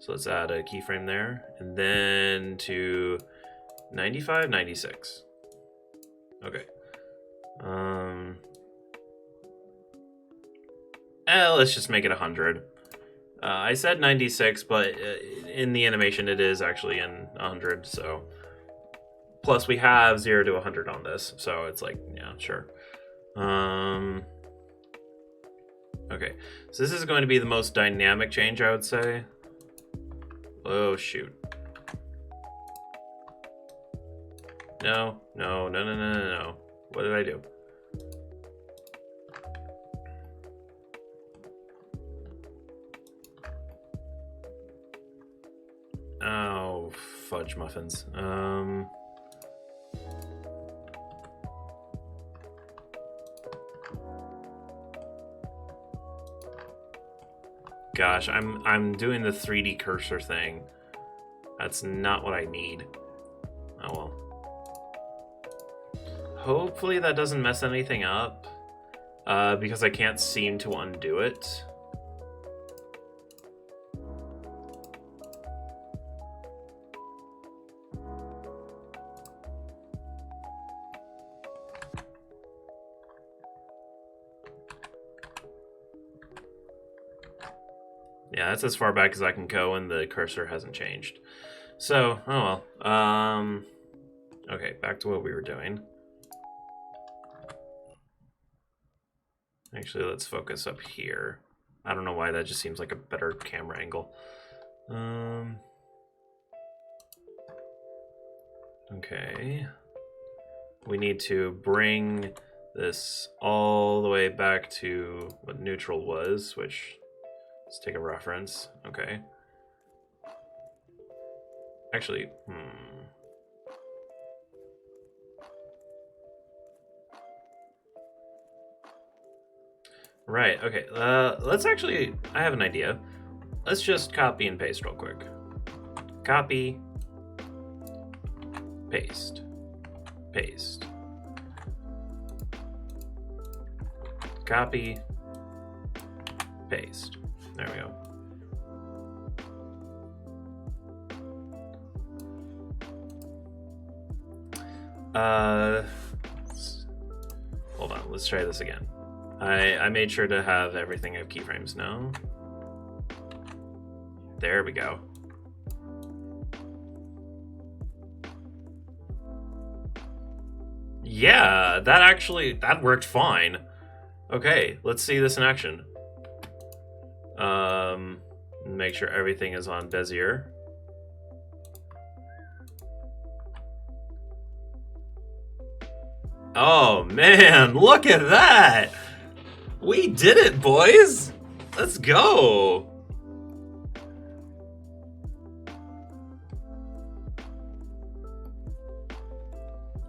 So let's add a keyframe there. And then to 95, 96. Okay. Let's just make it 100. I said 96, but in the animation it is actually in 100, so... Plus we have 0 to 100 on this, so it's like, yeah, sure. Okay, so this is going to be the most dynamic change, I would say. Oh, shoot. No. What did I do? Oh, fudge muffins. Gosh, I'm doing the 3D cursor thing. That's not what I need. Oh well. Hopefully that doesn't mess anything up, because I can't seem to undo it. Yeah, that's as far back as I can go, and the cursor hasn't changed. So, oh well. Okay, back to what we were doing. Actually, let's focus up here. I don't know why, that just seems like a better camera angle. Okay. We need to bring this all the way back to what neutral was, which... Let's take a reference. Okay. Actually, Right, okay. Let's actually... I have an idea. Let's just copy and paste real quick. Copy. Paste. Paste. Copy. Paste. There we go. Hold on, let's try this again. I made sure to have everything have keyframes now. There we go. Yeah, that worked fine. Okay, let's see this in action. Make sure everything is on Bezier. Oh man, look at that! We did it, boys! Let's go!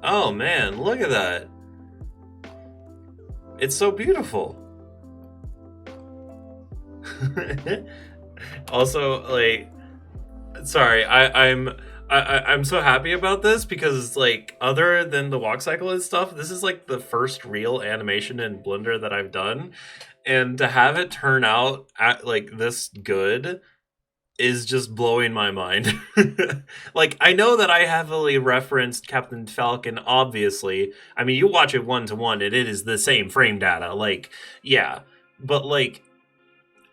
Oh man, look at that. It's so beautiful. Also, like, sorry, I'm so happy about this because, like, other than the walk cycle and stuff, this is like the first real animation in Blender that I've done, and to have it turn out like this good is just blowing my mind. Like, I know that I heavily referenced Captain Falcon, obviously. I mean, you watch it 1-to-1 and it is the same frame data, like, yeah, but like,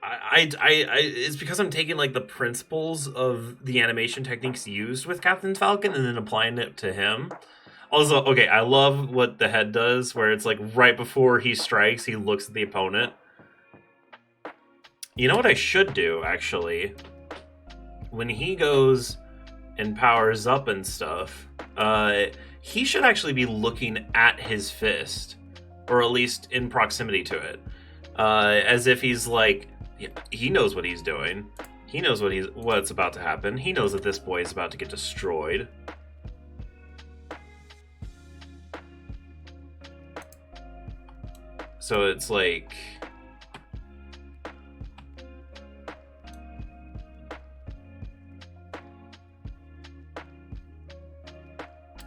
it's because I'm taking like the principles of the animation techniques used with Captain Falcon and then applying it to him. Also, okay, I love what the head does, where it's like right before he strikes, he looks at the opponent. You know what I should do, actually? When he goes and powers up and stuff, he should actually be looking at his fist, or at least in proximity to it, as if he's like, he knows what he's doing. He knows what's about to happen. He knows that this boy is about to get destroyed. So it's like,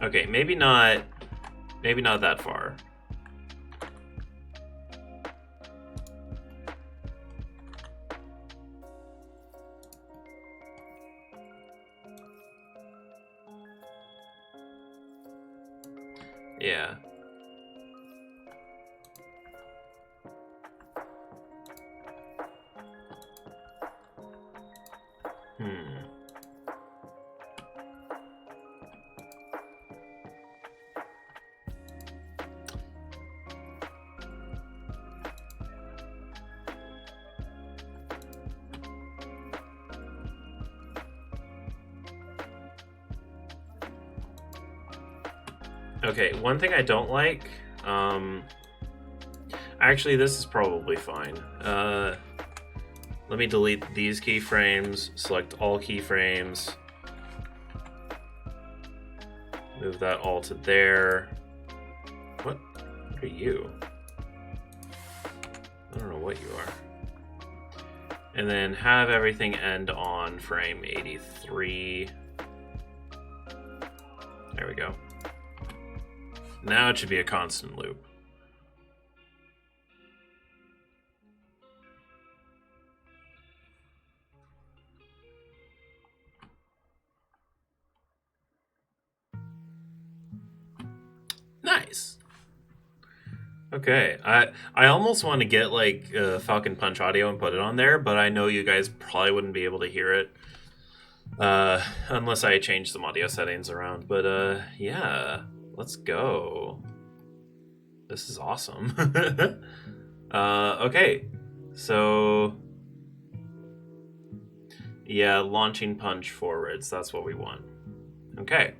Okay, maybe not that far. Yeah. Okay, one thing I don't like, actually this is probably fine. Let me delete these keyframes, select all keyframes, move that all to there. What are you? I don't know what you are. And then have everything end on frame 83. There we go. Now it should be a constant loop. Nice. Okay, I almost want to get like Falcon Punch audio and put it on there, but I know you guys probably wouldn't be able to hear it unless I change some audio settings around. But yeah, let's go. This is awesome. Okay, so yeah, launching punch forwards. That's what we want. Okay.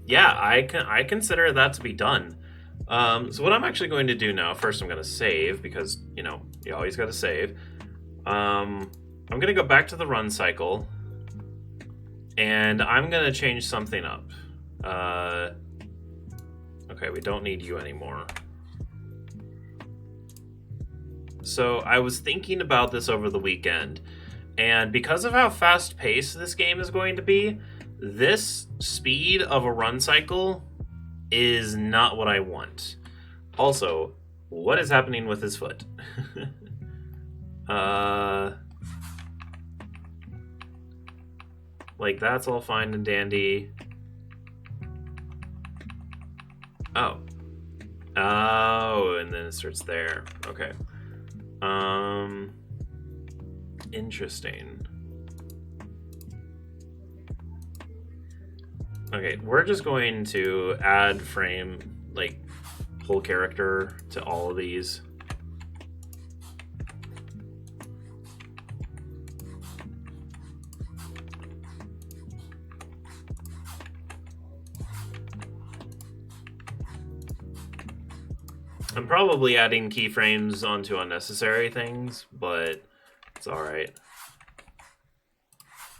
Yeah, I consider that to be done. So what I'm actually going to do now, first I'm going to save, because, you know, you always got to save. I'm going to go back to the run cycle, and I'm going to change something up. Okay, we don't need you anymore. So I was thinking about this over the weekend, and because of how fast-paced this game is going to be, this speed of a run cycle is not what I want. Also, what is happening with his foot? Like, that's all fine and dandy. Oh. Oh, and then it starts there. Okay. Interesting. Okay, we're just going to add frame, like, whole character to all of these. I'm probably adding keyframes onto unnecessary things, but it's alright.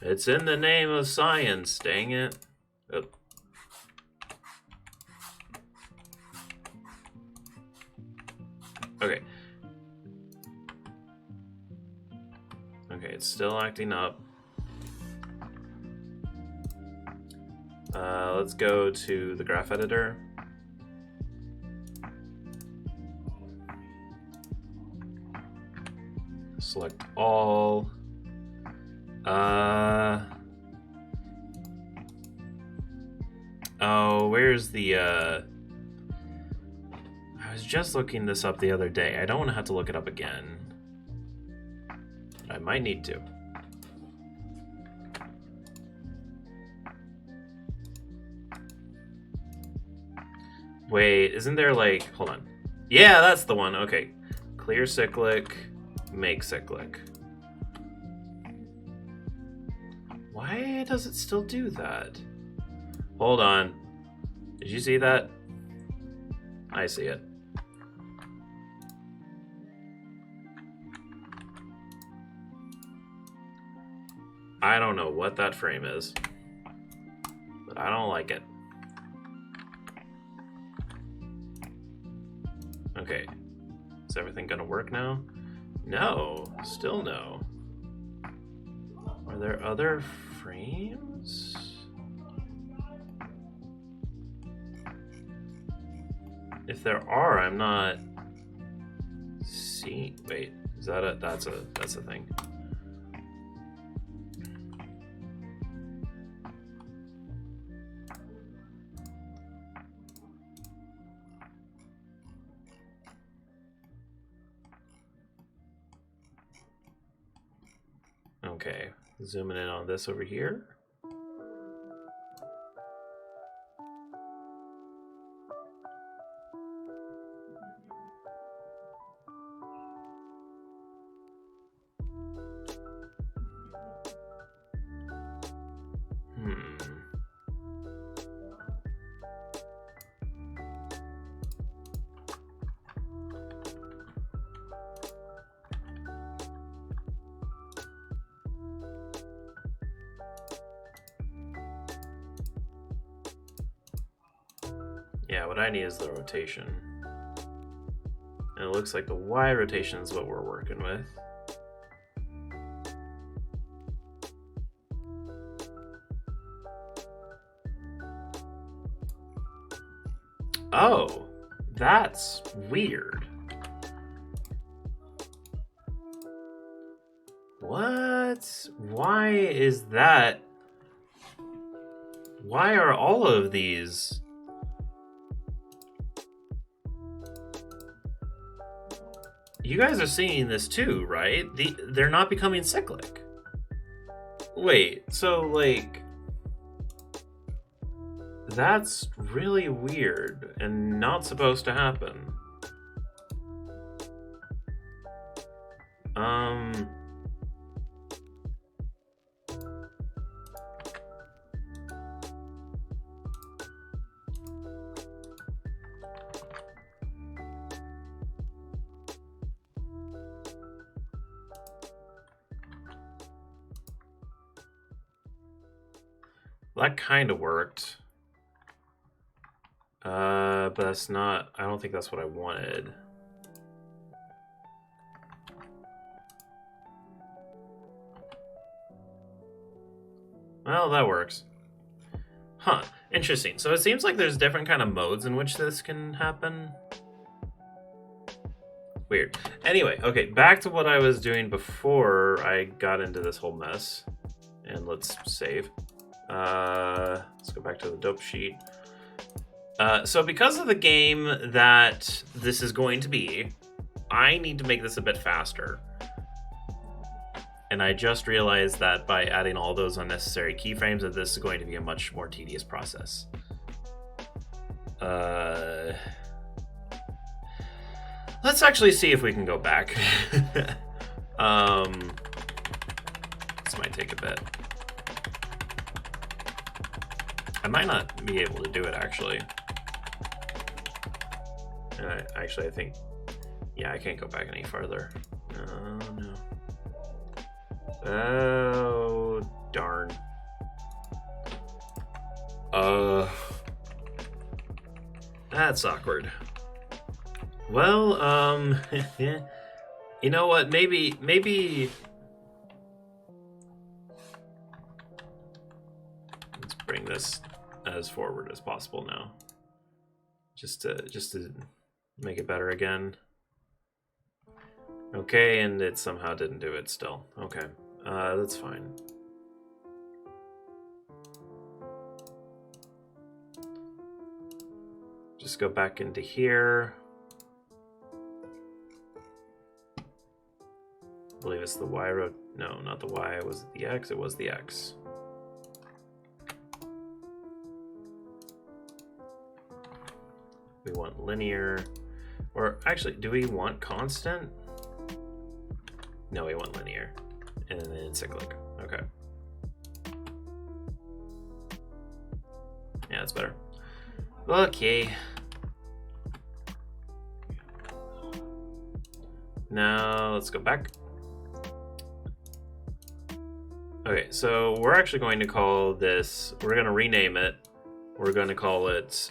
It's in the name of science, dang it. Oh. Okay. Okay, it's still acting up. Let's go to the graph editor. Select all. Oh, where's the, I was just looking this up the other day. I don't want to have to look it up again. But I might need to. Wait, isn't there like, hold on. Yeah, that's the one. Okay. Clear cyclic, make cyclic. Why does it still do that? Hold on. Did you see that? I see it. I don't know what that frame is, but I don't like it. Okay. Is everything gonna work now? No. Still no. Are there other keyframes? If there are, I'm not seeing. Wait, is that a? That's a thing. Okay, zooming in on this over here. Yeah, what I need is the rotation. And it looks like the Y rotation is what we're working with. Oh, that's weird. What? Why is that? Why are all of these? You guys are seeing this too, right? They're not becoming cyclic. Wait, so like... That's really weird and not supposed to happen. That kind of worked. But that's not... I don't think that's what I wanted. Well, that works. Huh. Interesting. So it seems like there's different kind of modes in which this can happen. Weird. Anyway, okay, back to what I was doing before I got into this whole mess. And let's save. Let's go back to the dope sheet. So because of the game that this is going to be, I need to make this a bit faster. And I just realized that by adding all those unnecessary keyframes that this is going to be a much more tedious process. Let's actually see if we can go back. This might take a bit. I might not be able to do it, actually. Actually, I think... Yeah, I can't go back any farther. Oh, no. Oh, darn. That's awkward. Well, you know what? Maybe... Let's bring this as forward as possible now. Just to make it better again. Okay, and it somehow didn't do it still. Okay, that's fine. Just go back into here. I believe it's the Y road. No, not the Y. Was it the X? It was the X. We want linear. Or actually, do we want constant? No, we want linear. And then cyclic. Okay. Yeah, that's better. Okay. Now let's go back. Okay, so we're actually going to call this, we're going to rename it. We're going to call it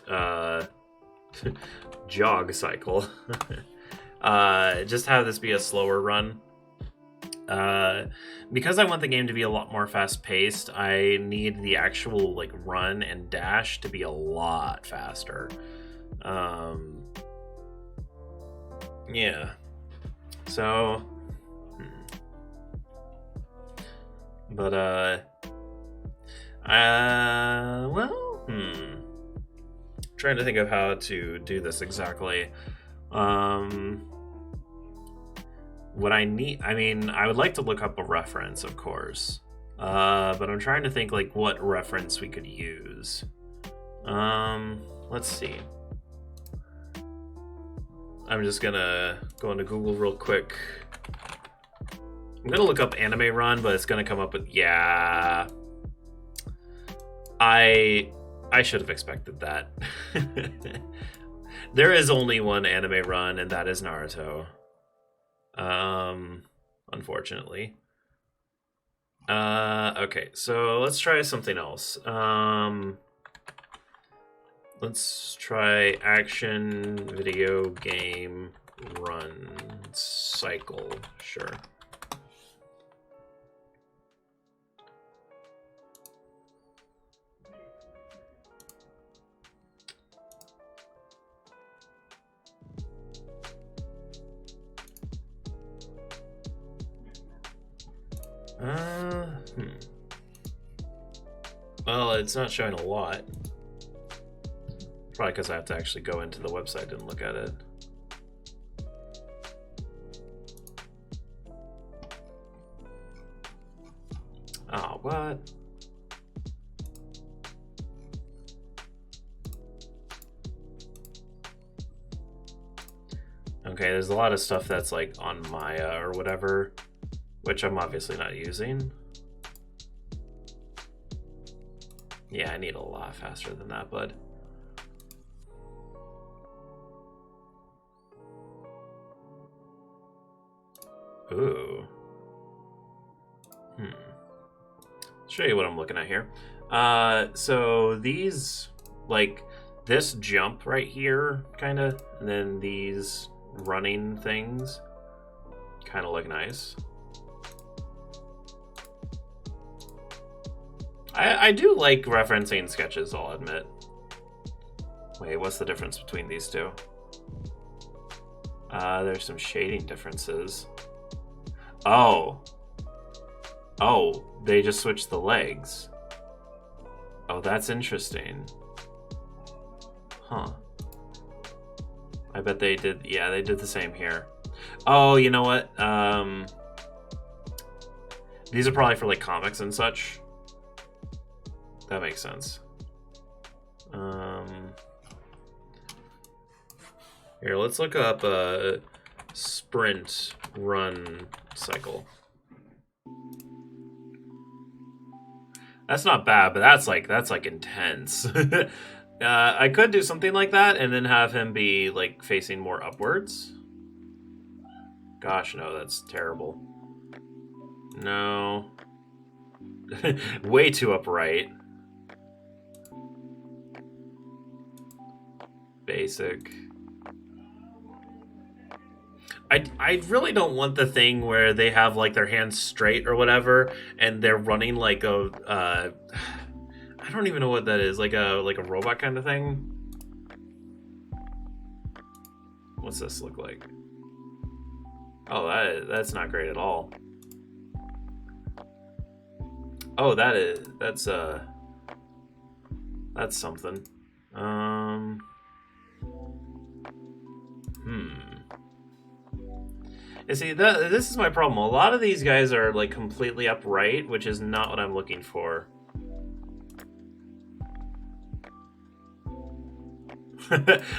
jog cycle. Just have this be a slower run. because I want the game to be a lot more fast-paced, I need the actual like run and dash to be a lot faster. Yeah. So, but well, trying to think of how to do this exactly. What I need, I mean, I would like to look up a reference, of course, but I'm trying to think like what reference we could use. Let's see. I'm just gonna go into Google real quick. I'm gonna look up anime run, but it's gonna come up with, yeah. I should have expected that. There is only one anime run, and that is Naruto. Unfortunately. Okay, so let's try something else. Let's try action video game run cycle. Sure. Well, it's not showing a lot. Probably because I have to actually go into the website and look at it. Oh, what? Okay, there's a lot of stuff that's like on Maya or whatever, which I'm obviously not using. Yeah, I need a lot faster than that, bud. Ooh. Show you what I'm looking at here. So these, like, this jump right here, kind of, and then these running things kind of look nice. I do like referencing sketches, I'll admit. Wait, what's the difference between these two? There's some shading differences. Oh, they just switched the legs. Oh, that's interesting. Huh. I bet they did, yeah, they did the same here. Oh, you know what? These are probably for like comics and such. That makes sense. Here, let's look up a sprint run cycle. That's not bad, but that's like intense. I could do something like that and then have him be like facing more upwards. Gosh, no, that's terrible. No. Way too upright. Basic. I really don't want the thing where they have like their hands straight or whatever and they're running like a I don't even know what that is, like a robot kind of thing. What's this look like? Oh, that's not great at all. Oh, that's something. You see, this is my problem. A lot of these guys are like completely upright, which is not what I'm looking for.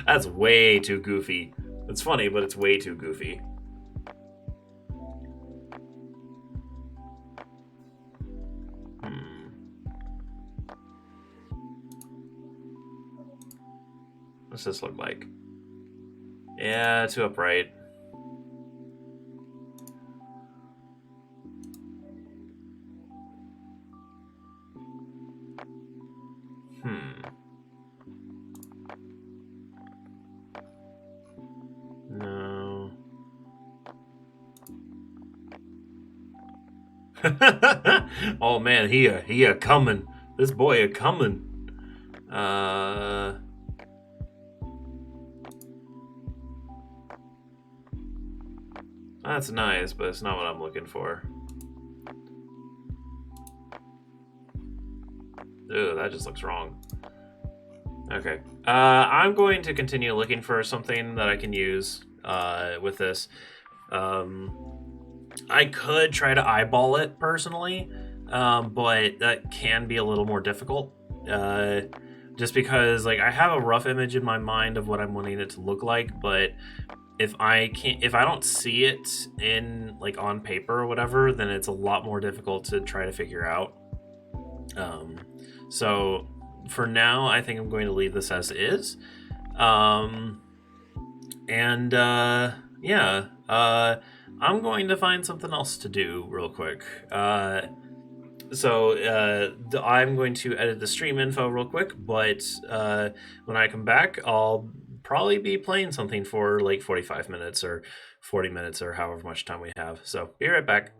That's way too goofy. It's funny, but it's way too goofy. What's this look like? Yeah, too upright. No. Oh man, he a coming. This boy a coming. That's nice, but it's not what I'm looking for. Ew, that just looks wrong. Okay. I'm going to continue looking for something that I can use with this. I could try to eyeball it personally, but that can be a little more difficult. Just because like I have a rough image in my mind of what I'm wanting it to look like, but if I don't see it in like on paper or whatever, then it's a lot more difficult to try to figure out. So for now, I think I'm going to leave this as is. Yeah, I'm going to find something else to do real quick. I'm going to edit the stream info real quick, but when I come back, I'll probably be playing something for like 45 minutes or 40 minutes or however much time we have. So be right back.